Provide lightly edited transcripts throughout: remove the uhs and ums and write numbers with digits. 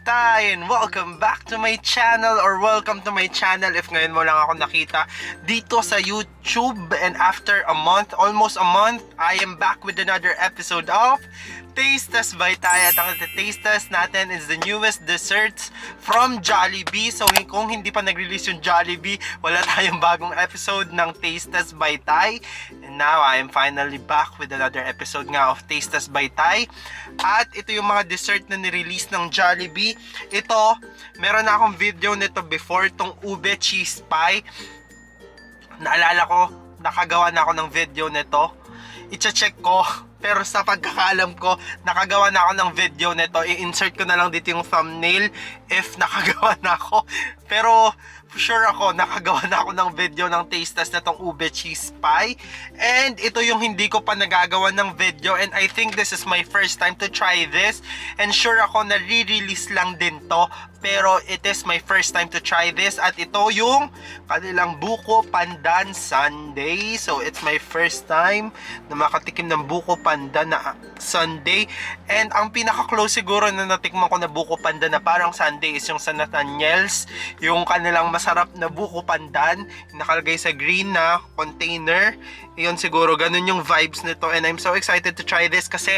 Baytay and welcome back to my channel or welcome to my channel if ngayon mo lang ako nakita dito sa YouTube. And after a month, almost a month, I am back with another episode of Taste Test Baytay. At ang taste test natin is the newest desserts from Jollibee. So kung hindi pa nag-release yung Jollibee, wala tayong bagong episode ng Taste Test Baytay. And now I am finally back with another episode nga of Taste Test Baytay. At ito yung mga dessert na nirelease ng Jollibee. Ito, meron na akong video nito before, tong ube cheese pie. Naalala ko, nakagawa na ako ng video nito. I-check ko, pero sa pagkakaalam ko, nakagawa na ako ng video nito. I-insert ko na lang dito yung thumbnail if nakagawa na ako. Pero sure ako, nakagawa na ako ng video ng taste test na tong ube cheese pie. And ito yung hindi ko pa nagagawa ng video. And I think this is my first time to try this. And sure ako na re-release lang din to. Pero it is my first time to try this. At ito yung kanilang buko pandan sundae. So it's my first time na makatikim ng buko pandan na sundae. And ang pinaka-close siguro na natikman ko na buko pandan na parang sundae is yung sa Nathaniel's. Yung kanilang masarap na buko pandan. Nakalagay sa green na container. Yun siguro, ganun yung vibes nito. And I'm so excited to try this kasi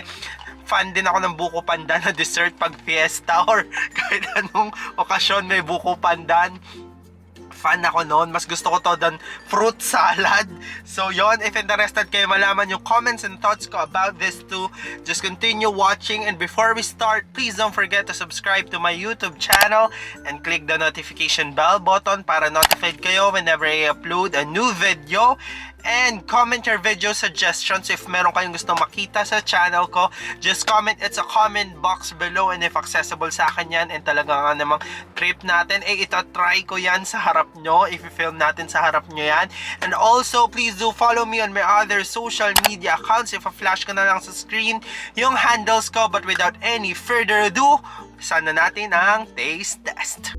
fan din ako ng buko pandan na dessert pag fiesta or kahit anong okasyon may buko pandan. Fan ako noon. Mas gusto ko to than fruit salad. So yon, if interested kayo malaman yung comments and thoughts ko about this too, just continue watching. And before we start, please don't forget to subscribe to my YouTube channel and click the notification bell button para notified kayo whenever I upload a new video. And comment your video suggestions if meron kayong gusto makita sa channel ko. Just comment, it's a comment box below. And if accessible sa akin yan and talaga nga namang trip natin, itatry ko yan sa harap nyo. If i-film natin sa harap nyo yan. And also, please do follow me on my other social media accounts. If a-flash ko na lang sa screen yung handles ko. But without any further ado, sana natin ang taste test.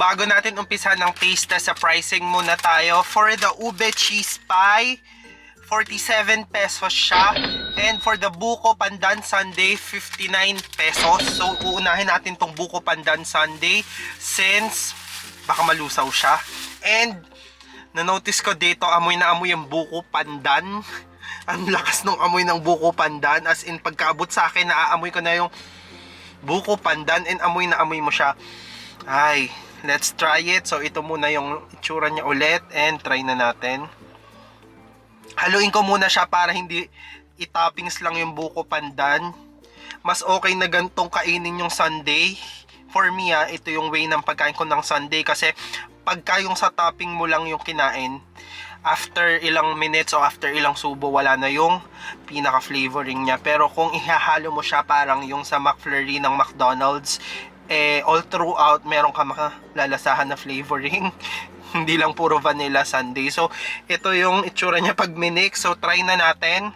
Bago natin umpisa ng taste test, sa pricing muna tayo. For the ube cheese pie, 47 pesos siya. And for the buko pandan sundae, 59 pesos. So uunahin natin tong buko pandan sundae since baka malusaw siya. And na-notice ko dito, amoy na amoy yung buko pandan. Ang lakas ng amoy ng buko pandan. As in, pagkaabot sa akin, naaamoy ko na yung buko pandan and amoy na amoy mo siya. Ay, let's try it. So ito muna yung itsura niya ulit and try na natin. Haluin ko muna siya para hindi i-toppings lang yung buko pandan. Mas okay na gantong kainin yung sundae. For me ito yung way ng pagkain ko ng sundae kasi pagka yung sa topping mo lang yung kinain, after ilang minutes o after ilang subo, wala na yung pinaka-flavoring niya. Pero kung ihahalo mo siya parang yung sa McFlurry ng McDonald's, all throughout meron ka makalalasahan na flavoring. Hindi lang puro vanilla sundae. So ito yung itsura niya pag minix. So try na natin.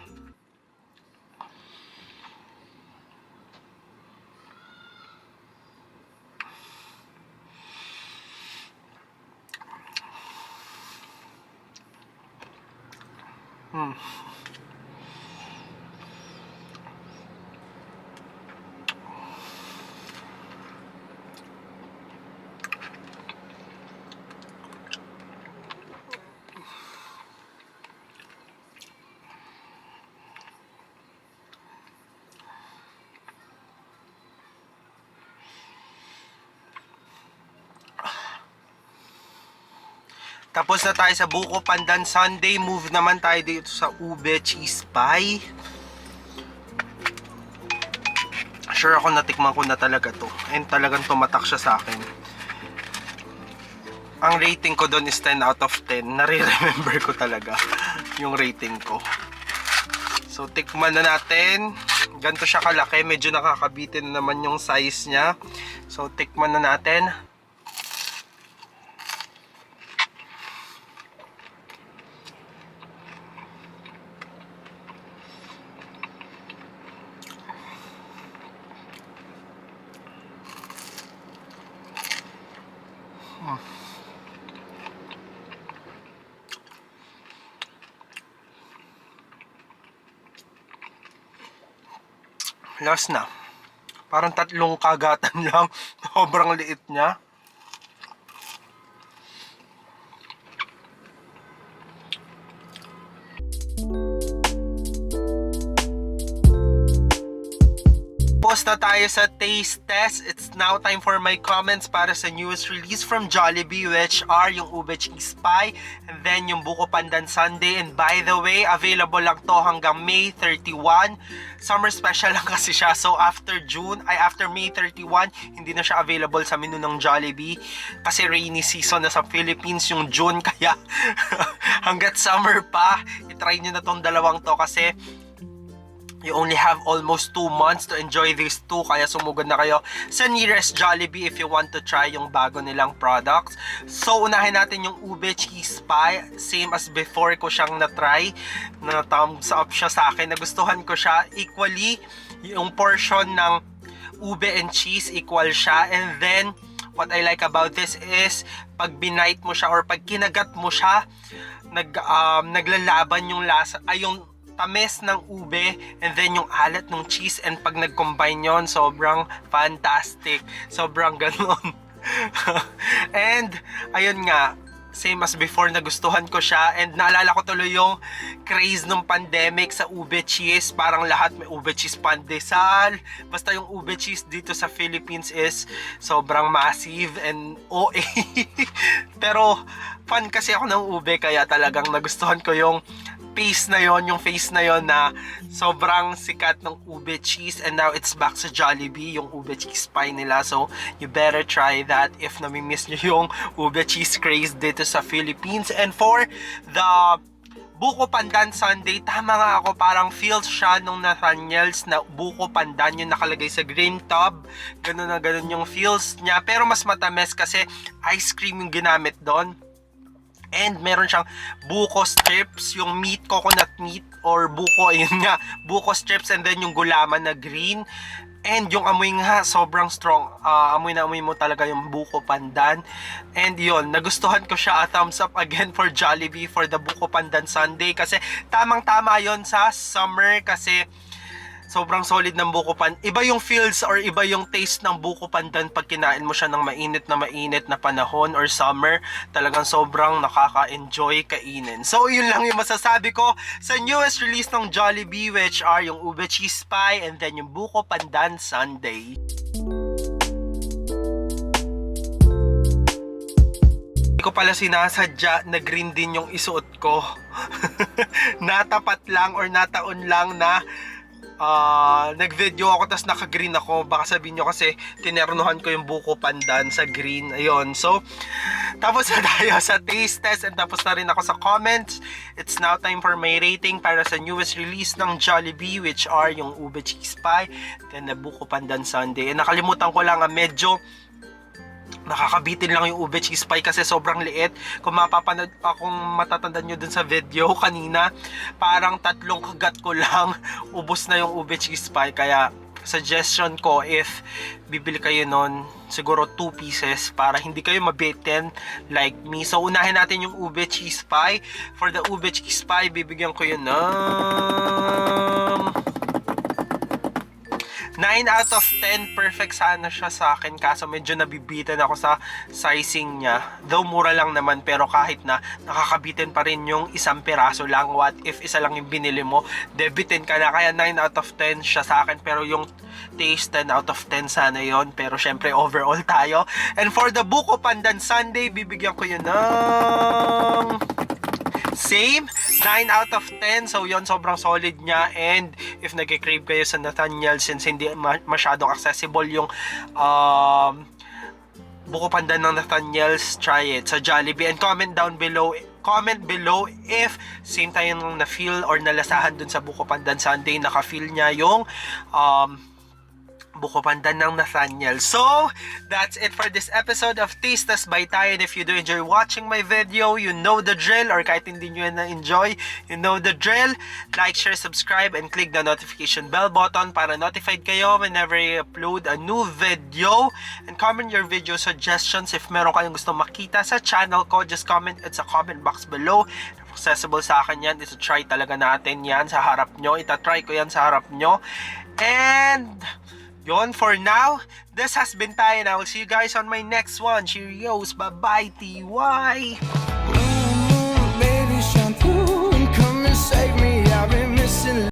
Tapos na tayo sa buko pandan sundae. Move naman tayo dito sa ube cheese pie. Sure ako natikman ko na talaga to. And talagang tumatak siya sa akin. Ang rating ko doon is 10 out of 10. Nare-remember ko talaga yung rating ko. So tikman na natin. Ganito siya kalaki. Medyo nakakabitin naman yung size niya. So tikman na natin. Last na. Parang 3 kagatan lang. Sobrang liit niya. Post na tayo sa taste test. It's now time for my comments para sa newest release from Jollibee, which are yung Ube Cheese Pie and then yung Buko Pandan Sundae. And by the way, available lang to hanggang May 31. Summer special lang kasi siya. So after May 31, hindi na siya available sa menu ng Jollibee kasi rainy season na sa Philippines yung June. Kaya hanggat summer pa, itry nyo na tong dalawang to kasi you only have almost 2 months to enjoy these two. Kaya sumugod na kayo sa nearest Jollibee if you want to try yung bago nilang products. So, unahin natin yung Ube Cheese Pie. Same as before ko siyang na-try. Na-thumbs up siya sa akin. Nagustuhan ko siya. Equally, yung portion ng ube and cheese, equal siya. And then, what I like about this is, pag binite mo siya or pag kinagat mo siya, naglalaban yung lasa, yung tamis ng ube and then yung alat ng cheese, and pag nag-combine yon, sobrang fantastic. Sobrang ganon. And ayun nga, same as before, nagustuhan ko siya. And naalala ko tuloy yung craze nung pandemic sa ube cheese. Parang lahat may ube cheese pandesal. Basta yung ube cheese dito sa Philippines is sobrang massive and OA. Pero fan kasi ako ng ube, kaya talagang nagustuhan ko yung face na yon na sobrang sikat ng ube cheese, and now it's back sa Jollibee, yung ube cheese pie nila. So you better try that if namimiss nyo yung ube cheese craze dito sa Philippines. And for the Buko Pandan Sundae, tama nga ako, parang feels siya nung Nathaniel's na Buko Pandan yung nakalagay sa green tub. Ganun na ganun yung feels niya, pero mas matamis kasi ice cream yung ginamit doon. And meron siyang buko strips, yung meat, coconut meat or buko, ayun nga, buko strips, and then yung gulaman na green. And yung amoy nga, sobrang strong. Amoy na amoy mo talaga yung Buko Pandan. And yun, nagustuhan ko siya. Thumbs up again for Jollibee for the Buko Pandan Sundae. Kasi tamang-tama yon sa summer, kasi sobrang solid ng Buko Pandan. Iba yung feels or iba yung taste ng Buko Pandan pag kinain mo siya ng mainit na panahon or summer. Talagang sobrang nakaka-enjoy kainin. So yun lang yung masasabi ko sa newest release ng Jollibee, which are yung Ube Cheese Pie and then yung Buko Pandan Sundae. Hindi ko pala sinasadya na green din yung isuot ko. Natapat lang or nataon lang na nag-video ako tas naka-green ako. Baka sabihin nyo kasi tinernuhan ko yung Buko Pandan sa green. Ayun. So, tapos na tayo sa taste test and tapos na rin ako sa comments. It's now time for my rating para sa newest release ng Jollibee, which are yung Ube Cheese Pie then the Buko Pandan Sundae. And nakalimutan ko lang, medyo nakakabitin lang yung ube cheese pie kasi sobrang liit. Kung mapapanood pa, kung matatandaan nyo dun sa video kanina, parang 3 kagat ko lang ubos na yung ube cheese pie. Kaya suggestion ko, if bibili kayo nun, siguro 2 pieces para hindi kayo mabitin like me. So unahin natin yung ube cheese pie. For the ube cheese pie, bibigyan ko yun ng 9 out of 10. Perfect sana siya sa akin, kaso medyo nabibitan ako sa sizing niya. Though mura lang naman, pero kahit na, nakakabitin pa rin yung isang piraso lang. What if isa lang yung binili mo, debitin ka na. Kaya 9 out of 10 siya sa akin, pero yung taste 10 out of 10 sana yon. Pero syempre overall tayo. And for the Buko Pandan Sundae, bibigyan ko yun ng same, 9 out of 10. So yon, sobrang solid niya. And if nag-crave kayo sa Nathaniel, since hindi masyadong accessible yung Buko Pandan ng Nathaniel's, try it sa Jollibee. And comment below if same tayo nung na-feel or nalasahan dun sa Buko Pandan Sundae, naka-feel niya yung Buko Pandan ng Nathaniel. So, that's it for this episode of Taste Test by Tayo. And if you do enjoy watching my video, you know the drill, or kahit hindi nyo na-enjoy, you know the drill. Like, share, subscribe, and click the notification bell button para notified kayo whenever I upload a new video. And comment your video suggestions. If meron kayong gusto makita sa channel ko, just comment it sa comment box below. Accessible sa akin yan. Ito try talaga natin yan sa harap nyo. Itatry ko yan sa harap nyo. And yon, for now, this has been Ty, and I will see you guys on my next one. Cheerios, bye-bye, TY! Baby, shine through and come and save me. I've been missing